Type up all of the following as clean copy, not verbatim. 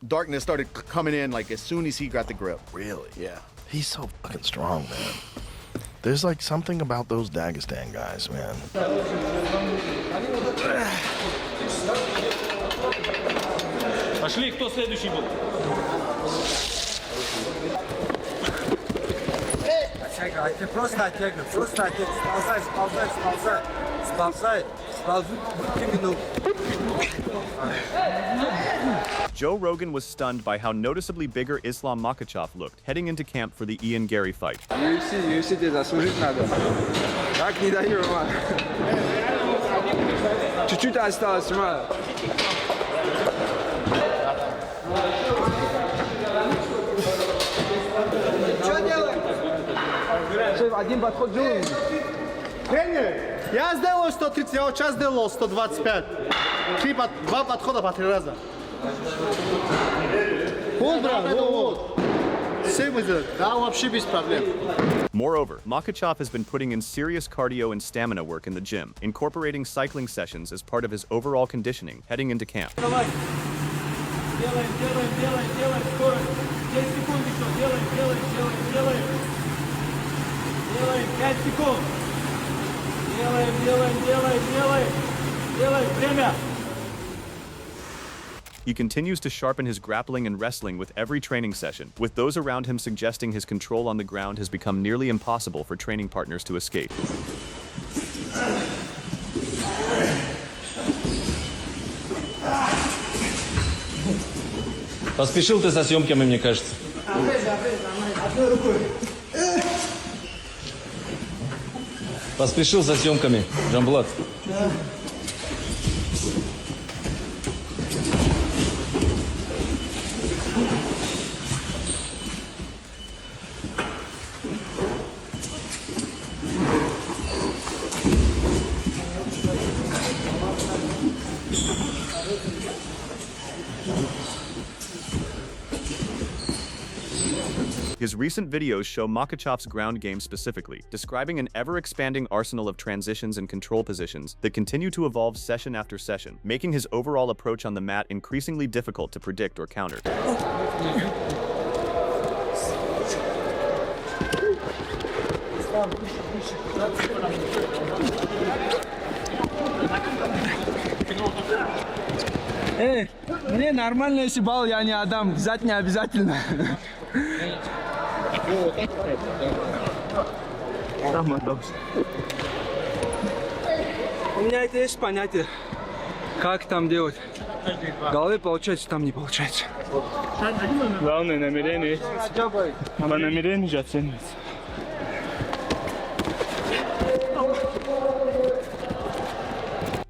darkness started coming in like as soon as he got the grip. Really? Yeah. He's so fucking strong, man. There's like something about those Dagestan guys, man. Пошли, кто следующий был? Просто оттягивай, сползай, Joe Rogan was stunned by how noticeably bigger Islam Makhachev looked heading into camp for the Ian Gary fight. UFC тебе заслужить надо. Так не даем, чуть-чуть осталось, Что делаем? Один подход делаем. Тренер, я сделал 130, я вот сейчас сделал 125. Два подхода по 3 раза. Вот, брат, вот. Все мы сделали. Да, вообще без проблем. Moreover, Makhachev has been putting in serious cardio and stamina work in the gym, incorporating cycling sessions as part of his overall conditioning heading into camp. Делаем, скорость. 10 секунд еще, делаем. Делаем, 5 секунд. Делаем, время. He continues to sharpen his grappling and wrestling with every training session, with those around him suggesting his control on the ground has become nearly impossible for training partners to escape. Поспешил ты со съемками, мне кажется. Одной рукой. Поспешил со съемками, Жамблат. His recent videos show Makhachev's ground game specifically, describing an ever-expanding arsenal of transitions and control positions that continue to evolve session after session, making his overall approach on the mat increasingly difficult to predict or counter. Мне нормально, если балл я не отдам, взять не обязательно. У меня это есть понятие, как там делать. В голове получается, там не получается. Главное намерение. А намерение же оценивается.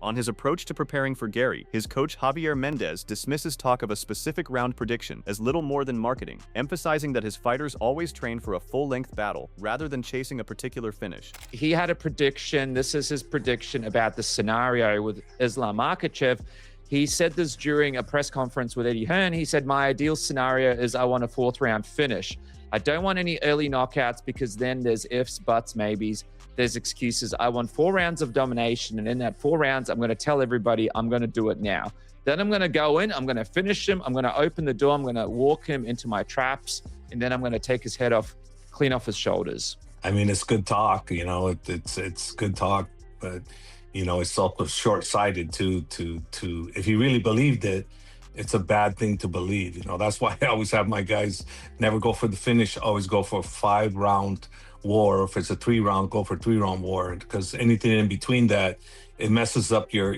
On his approach to preparing for Gary, his coach Javier Mendez dismisses talk of a specific round prediction as little more than marketing, emphasizing that his fighters always train for a full-length battle rather than chasing a particular finish. He had a prediction. This is his prediction about the scenario with Islam Makhachev. He said this during a press conference with Eddie Hearn. He said, my ideal scenario is I want a 4th round finish. I don't want any early knockouts because then there's ifs, buts, maybes. There's excuses. I want 4 rounds of domination. And in that 4 rounds, I'm going to tell everybody I'm going to do it now. Then I'm going to go in, I'm going to finish him. I'm going to open the door. I'm going to walk him into my traps. And then I'm going to take his head off, clean off his shoulders. I mean, it's good talk, you know, it's good talk, but, you know, it's also short-sighted to if you really believed it, it's a bad thing to believe. You know, that's why I always have my guys never go for the finish, always go for a 5-round war. If it's a 3-round, go for 3-round war, because anything in between that, it messes up your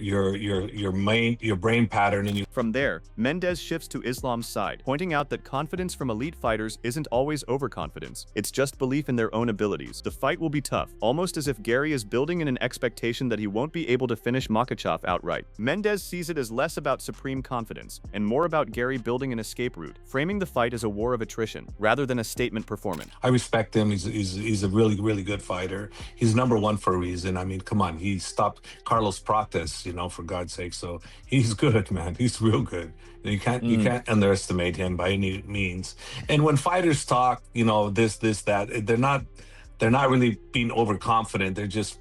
brain pattern. And From there, Mendez shifts to Islam's side, pointing out that confidence from elite fighters isn't always overconfidence. It's just belief in their own abilities. The fight will be tough, almost as if Gary is building in an expectation that he won't be able to finish Makhachev outright. Mendez sees it as less about supreme confidence and more about Gary building an escape route, framing the fight as a war of attrition rather than a statement performance. I respect him. He's a really, really good fighter. He's #1 for a reason. I mean, come on, he stopped Carlos Prates, you know, for God's sake. So he's good, man. He's real good. You can't underestimate him by any means. And when fighters talk, you know, this, that, they're not really being overconfident. They're just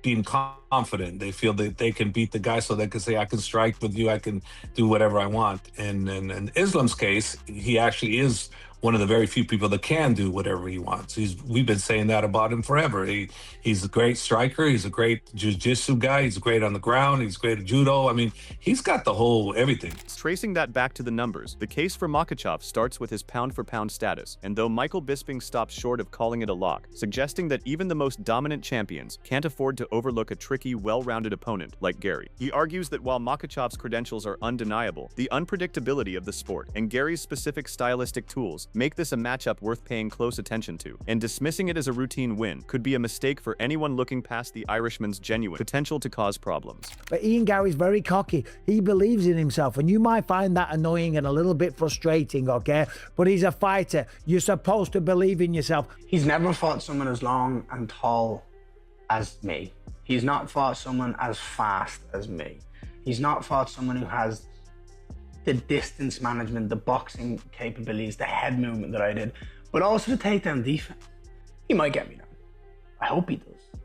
being confident. They feel that they can beat the guy, so they can say, I can strike with you, I can do whatever I want. And in Islam's case, he actually is one of the very few people that can do whatever he wants. We've been saying that about him forever. He's a great striker. He's a great jiu-jitsu guy. He's great on the ground. He's great at judo. I mean, he's got the whole everything. Tracing that back to the numbers, the case for Makhachev starts with his pound-for-pound status, and though Michael Bisping stops short of calling it a lock, suggesting that even the most dominant champions can't afford to overlook a tricky, well-rounded opponent like Gary. He argues that while Makhachev's credentials are undeniable, the unpredictability of the sport and Gary's specific stylistic tools make this a matchup worth paying close attention to, and dismissing it as a routine win could be a mistake for anyone looking past the Irishman's genuine potential to cause problems. But Ian Gary's very cocky. He believes in himself, and you might find that annoying and a little bit frustrating, okay? But he's a fighter. You're supposed to believe in yourself. He's never fought someone as long and tall as me. He's not fought someone as fast as me. He's not fought someone who has the distance management, the boxing capabilities, the head movement that I did, but also the takedown defense. He might get me down. I hope he does,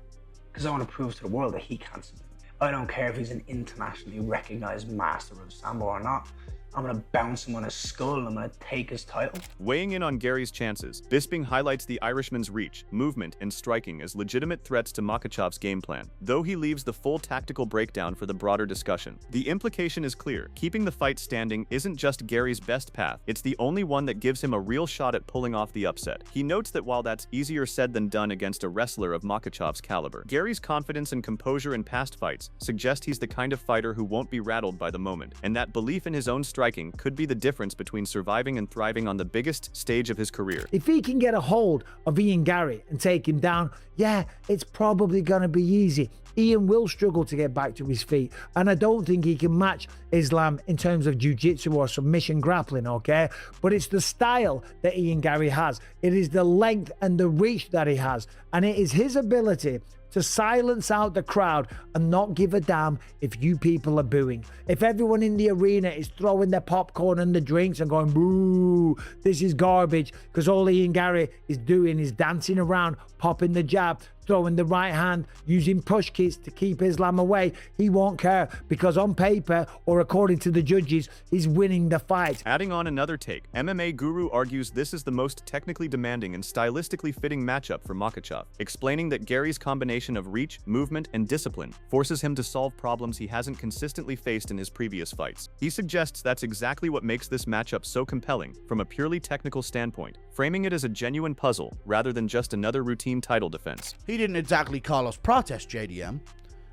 because I want to prove to the world that he can't submit me. I don't care if he's an internationally recognized master of Sambo or not. I'm going to bounce him on his skull and I'm going to take his title. Weighing in on Gary's chances, Bisping highlights the Irishman's reach, movement, and striking as legitimate threats to Makhachev's game plan, though he leaves the full tactical breakdown for the broader discussion. The implication is clear. Keeping the fight standing isn't just Gary's best path, it's the only one that gives him a real shot at pulling off the upset. He notes that while that's easier said than done against a wrestler of Makhachev's caliber, Gary's confidence and composure in past fights suggest he's the kind of fighter who won't be rattled by the moment, and that belief in his own striking could be the difference between surviving and thriving on the biggest stage of his career. If he can get a hold of Ian Gary and take him down, yeah, it's probably going to be easy. Ian will struggle to get back to his feet, and I don't think he can match Islam in terms of jiu-jitsu or submission grappling, okay? But it's the style that Ian Gary has. It is the length and the reach that he has, and it is his ability to silence out the crowd and not give a damn if you people are booing. If everyone in the arena is throwing their popcorn and the drinks and going, boo, this is garbage, because all Ian Gary is doing is dancing around, popping the jab, throwing the right hand, using push kicks to keep Islam away, he won't care, because on paper, or according to the judges, he's winning the fight. Adding on another take, MMA Guru argues this is the most technically demanding and stylistically fitting matchup for Makhachev, explaining that Gary's combination of reach, movement, and discipline forces him to solve problems he hasn't consistently faced in his previous fights. He suggests that's exactly what makes this matchup so compelling from a purely technical standpoint, framing it as a genuine puzzle rather than just another routine title defense. He didn't exactly Carlos Prates, JDM.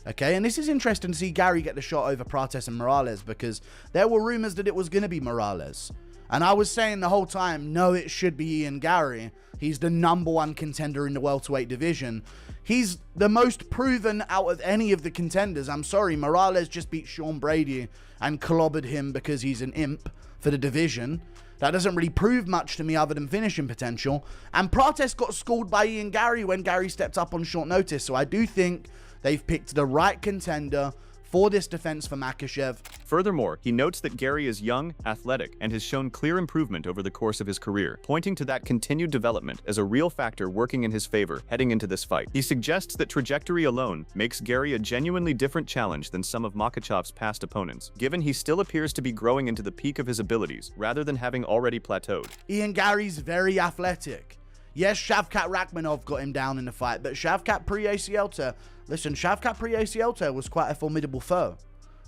Okay, and this is interesting to see Gary get the shot over Prates and Morales, because there were rumors that it was going to be Morales. And I was saying the whole time, no, it should be Ian Gary. He's the #1 contender in the welterweight division. He's the most proven out of any of the contenders. I'm sorry, Morales just beat Sean Brady and clobbered him because he's an imp for the division. That doesn't really prove much to me other than finishing potential. And Prates got schooled by Ian Gary when Gary stepped up on short notice. So I do think they've picked the right contender for this defense for Makhachev. Furthermore, he notes that Gary is young, athletic, and has shown clear improvement over the course of his career, pointing to that continued development as a real factor working in his favor heading into this fight. He suggests that trajectory alone makes Gary a genuinely different challenge than some of Makhachev's past opponents, given he still appears to be growing into the peak of his abilities rather than having already plateaued. Ian Gary's very athletic. Yes, Shavkat Rakhmonov got him down in the fight, but Shavkat pre-ACL tear, listen, Shavkat pre-ACL tear was quite a formidable foe,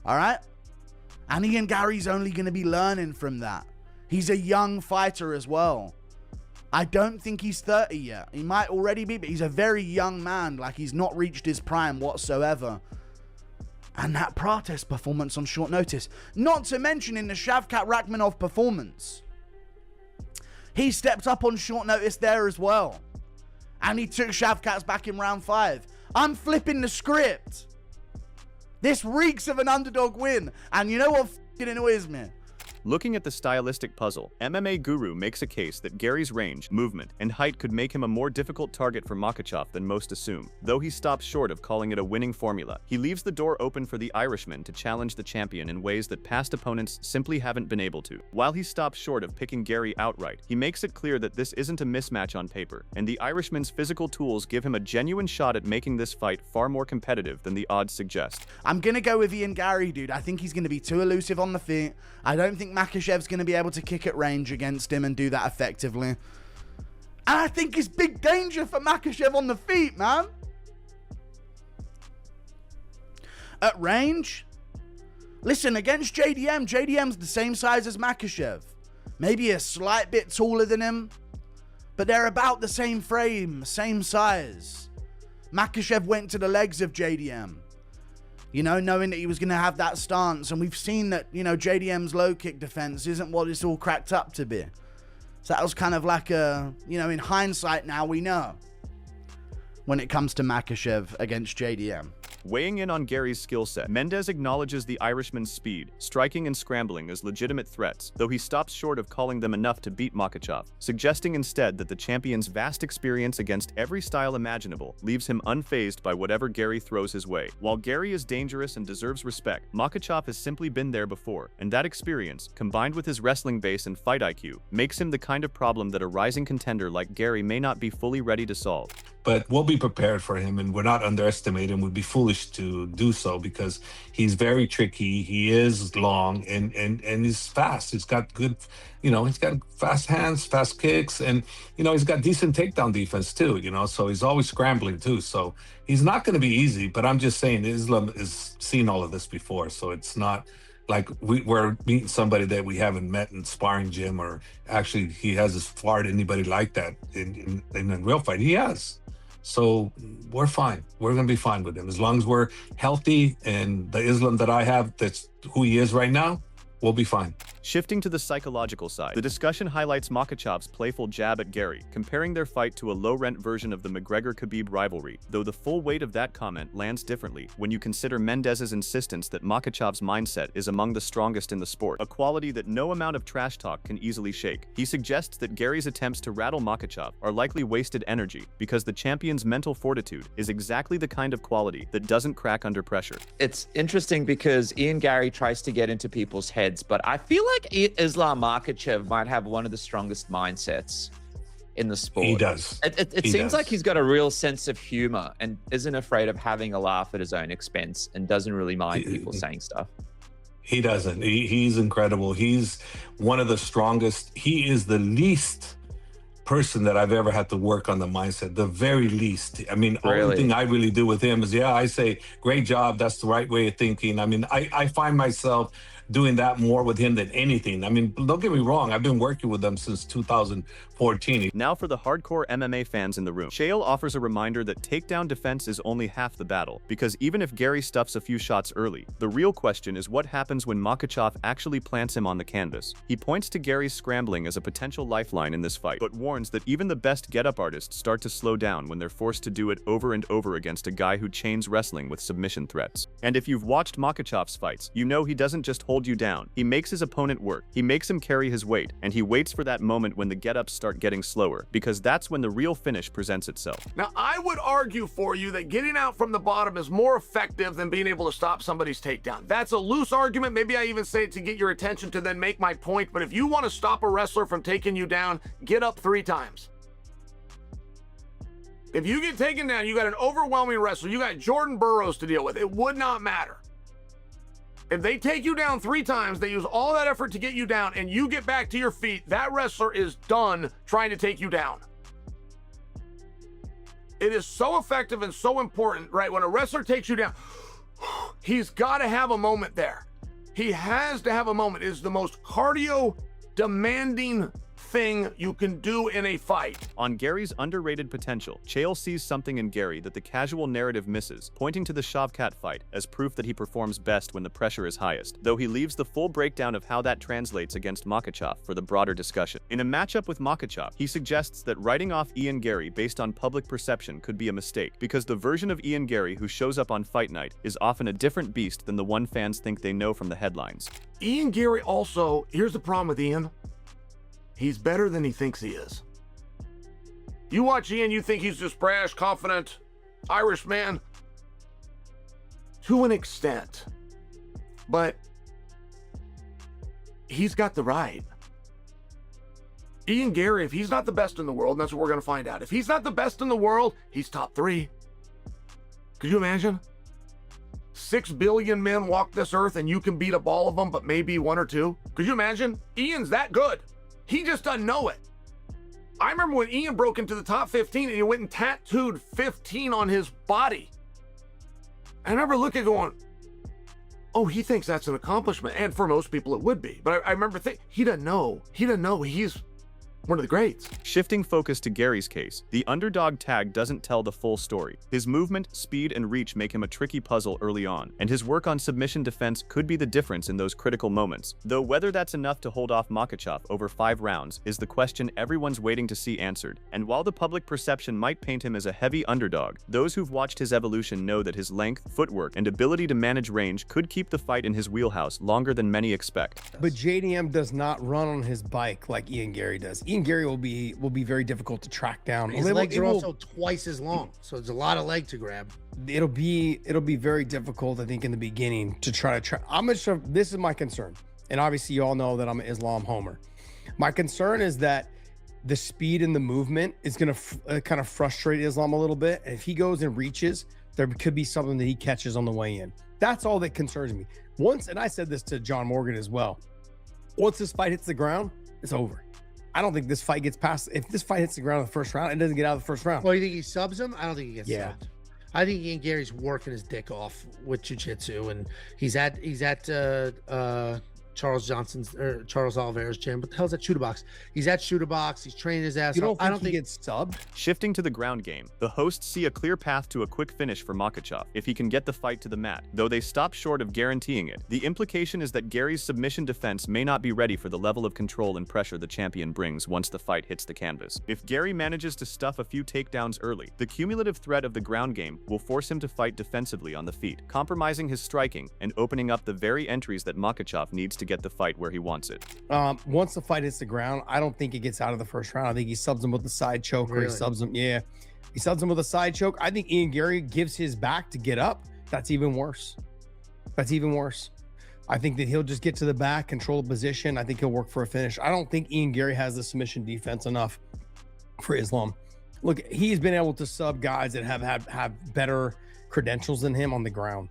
all right? And Ian Gary's only going to be learning from that. He's a young fighter as well. I don't think he's 30 yet. He might already be, but he's a very young man. Like, he's not reached his prime whatsoever. And that Prates performance on short notice, not to mention in the Shavkat Rakhmonov performance, he stepped up on short notice there as well. And he took Shavkat's back in round 5. I'm flipping the script. This reeks of an underdog win. And you know what f***ing annoys me? Looking at the stylistic puzzle, MMA Guru makes a case that Gary's range, movement, and height could make him a more difficult target for Makhachev than most assume, though he stops short of calling it a winning formula. He leaves the door open for the Irishman to challenge the champion in ways that past opponents simply haven't been able to. While he stops short of picking Gary outright, he makes it clear that this isn't a mismatch on paper, and the Irishman's physical tools give him a genuine shot at making this fight far more competitive than the odds suggest. I'm going to go with Ian Gary, dude. I think he's going to be too elusive on the feet. I don't think Makhachev's going to be able to kick at range against him and do that effectively. And I think it's big danger for Makhachev on the feet, man. At range? Listen, against JDM's the same size as Makhachev. Maybe a slight bit taller than him, but they're about the same frame, same size. Makhachev went to the legs of JDM, you know, knowing that he was going to have that stance. And we've seen that, you know, JDM's low kick defense isn't what it's all cracked up to be. So that was kind of like a, you know, in hindsight now we know when it comes to Makhachev against JDM. Weighing in on Gary's skill set, Mendes acknowledges the Irishman's speed, striking and scrambling as legitimate threats, though he stops short of calling them enough to beat Makhachev, suggesting instead that the champion's vast experience against every style imaginable leaves him unfazed by whatever Gary throws his way. While Gary is dangerous and deserves respect, Makhachev has simply been there before, and that experience, combined with his wrestling base and fight IQ, makes him the kind of problem that a rising contender like Gary may not be fully ready to solve. But we'll be prepared for him, and we're not underestimating him. We'd be foolish to do so because he's very tricky. He is long and he's fast. He's got good, you know, he's got fast hands, fast kicks, and, you know, he's got decent takedown defense too, you know, so he's always scrambling too. So he's not going to be easy, but I'm just saying Islam has seen all of this before. So it's not like we're meeting somebody that we haven't met in sparring gym, or actually he hasn't sparred anybody like that in a real fight. He has. So we're fine. We're going to be fine with him. As long as we're healthy and the Islam that I have, that's who he is right now, we'll be fine. Shifting to the psychological side, the discussion highlights Makhachev's playful jab at Gary, comparing their fight to a low-rent version of the McGregor-Khabib rivalry, though the full weight of that comment lands differently when you consider Mendes's insistence that Makhachev's mindset is among the strongest in the sport, a quality that no amount of trash talk can easily shake. He suggests that Gary's attempts to rattle Makhachev are likely wasted energy because the champion's mental fortitude is exactly the kind of quality that doesn't crack under pressure. It's interesting because Ian Gary tries to get into people's heads, but I feel like Islam Makhachev might have one of the strongest mindsets in the sport. He does. It seems like he's got a real sense of humor and isn't afraid of having a laugh at his own expense and doesn't really mind people saying stuff. He doesn't. He's incredible. He's one of the strongest. He is the least person that I've ever had to work on the mindset, the very least. I mean, only thing I really do with him is, I say, great job. That's the right way of thinking. I mean, I find myself doing that more with him than anything. I mean, don't get me wrong. I've been working with him since 2014. Now for the hardcore MMA fans in the room, Shale offers a reminder that takedown defense is only half the battle, because even if Gary stuffs a few shots early, the real question is what happens when Makhachev actually plants him on the canvas. He points to Gary's scrambling as a potential lifeline in this fight, but warns that even the best get-up artists start to slow down when they're forced to do it over and over against a guy who chains wrestling with submission threats. And if you've watched Makhachev's fights, you know he doesn't just hold you down. He makes his opponent work. He makes him carry his weight, and he waits for that moment when the get-ups start getting slower, because that's when the real finish presents itself. Now, I would argue for you that getting out from the bottom is more effective than being able to stop somebody's takedown. That's a loose argument. Maybe I even say it to get your attention to then make my point, but if you want to stop a wrestler from taking you down, get up 3 times. If you get taken down, you got an overwhelming wrestler. You got Jordan Burroughs to deal with. It would not matter. If they take you down 3 times, they use all that effort to get you down, and you get back to your feet, that wrestler is done trying to take you down. It is so effective and so important, right? When a wrestler takes you down, he's got to have a moment there. He has to have a moment. It is the most cardio demanding thing you can do in a fight. On Gary's underrated potential, Chael sees something in Gary that the casual narrative misses, pointing to the Shavkat fight as proof that he performs best when the pressure is highest, though he leaves the full breakdown of how that translates against Makhachev for the broader discussion. In a matchup with Makhachev, he suggests that writing off Ian Gary based on public perception could be a mistake, because the version of Ian Gary who shows up on fight night is often a different beast than the one fans think they know from the headlines. Ian Gary also, here's the problem with Ian. He's better than he thinks he is. You watch Ian, you think he's just brash, confident, Irish man. To an extent. But he's got the right. Ian Gary, if he's not the best in the world, and that's what we're going to find out. If he's not the best in the world, he's top 3. Could you imagine? 6 billion men walk this earth and you can beat up all of them, but maybe 1 or 2. Could you imagine? Ian's that good. He just doesn't know it. I remember when Ian broke into the top 15 and he went and tattooed 15 on his body. I remember looking going, oh, he thinks that's an accomplishment. And for most people it would be. But I remember thinking, he doesn't know. He doesn't know he's one of the greats. Shifting focus to Gary's case, the underdog tag doesn't tell the full story. His movement, speed, and reach make him a tricky puzzle early on, and his work on submission defense could be the difference in those critical moments. Though whether that's enough to hold off Makhachev over 5 rounds is the question everyone's waiting to see answered. And while the public perception might paint him as a heavy underdog, those who've watched his evolution know that his length, footwork, and ability to manage range could keep the fight in his wheelhouse longer than many expect. But JDM does not run on his bike like Ian Gary does. Ian Gary will be very difficult to track down. His legs are also twice as long, so there's a lot of leg to grab. It'll be very difficult, I think, in the beginning to try to track. This is my concern, and obviously you all know that I'm an Islam homer. My concern is that the speed and the movement is going to kind of frustrate Islam a little bit. And if he goes and reaches, there could be something that he catches on the way in. That's all that concerns me. And I said this to John Morgan as well, once this fight hits the ground, it's over. I don't think this fight gets past. If this fight hits the ground in the first round, it doesn't get out of the first round. Well, you think he subs him? I don't think he gets subbed. I think Ian Gary's working his dick off with jiu-jitsu, and he's at Charles Oliveira's gym. What the hell's that? Shooter box. He's at Shooter box. He's training his ass off. I don't think he gets subbed. Shifting to the ground game, the hosts see a clear path to a quick finish for Makhachev if he can get the fight to the mat, though they stop short of guaranteeing it. The implication is that Gary's submission defense may not be ready for the level of control and pressure the champion brings once the fight hits the canvas. If Gary manages to stuff a few takedowns early, the cumulative threat of the ground game will force him to fight defensively on the feet, compromising his striking and opening up the very entries that Makhachev needs to get the fight where he wants it. Once the fight hits the ground, I don't think it gets out of the first round. I think he subs him with the side choke, or he subs him. Yeah, he subs him with a side choke. I think Ian Gary gives his back to get up. That's even worse. I think that he'll just get to the back, control the position. I think he'll work for a finish. I don't think Ian Gary has the submission defense enough for Islam. Look, he's been able to sub guys that have better credentials than him on the ground,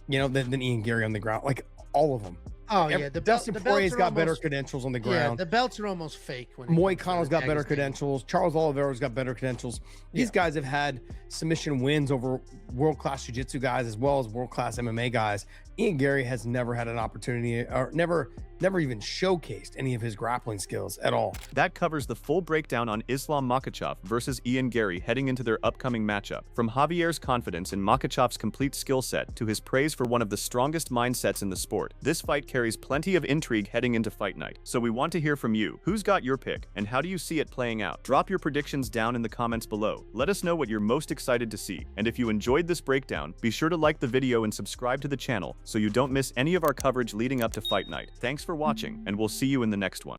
than Ian Gary on the ground, like all of them. Oh yeah, Dustin Poirier's got better credentials on the ground. Yeah, the belts are almost fake. Moicano's got better credentials. Charles Oliveira's got better credentials. These guys have had submission wins over world-class jiu-jitsu guys as well as world-class MMA guys. Ian Gary has never had an opportunity, or never even showcased any of his grappling skills at all. That covers the full breakdown on Islam Makhachev versus Ian Gary heading into their upcoming matchup. From Javier's confidence in Makhachev's complete skill set to his praise for one of the strongest mindsets in the sport, this fight carries plenty of intrigue heading into fight night. So we want to hear from you. Who's got your pick, and how do you see it playing out? Drop your predictions down in the comments below. Let us know what you're most excited to see. And if you enjoyed this breakdown, be sure to like the video and subscribe to the channel so you don't miss any of our coverage leading up to fight night. Thanks for watching, and we'll see you in the next one.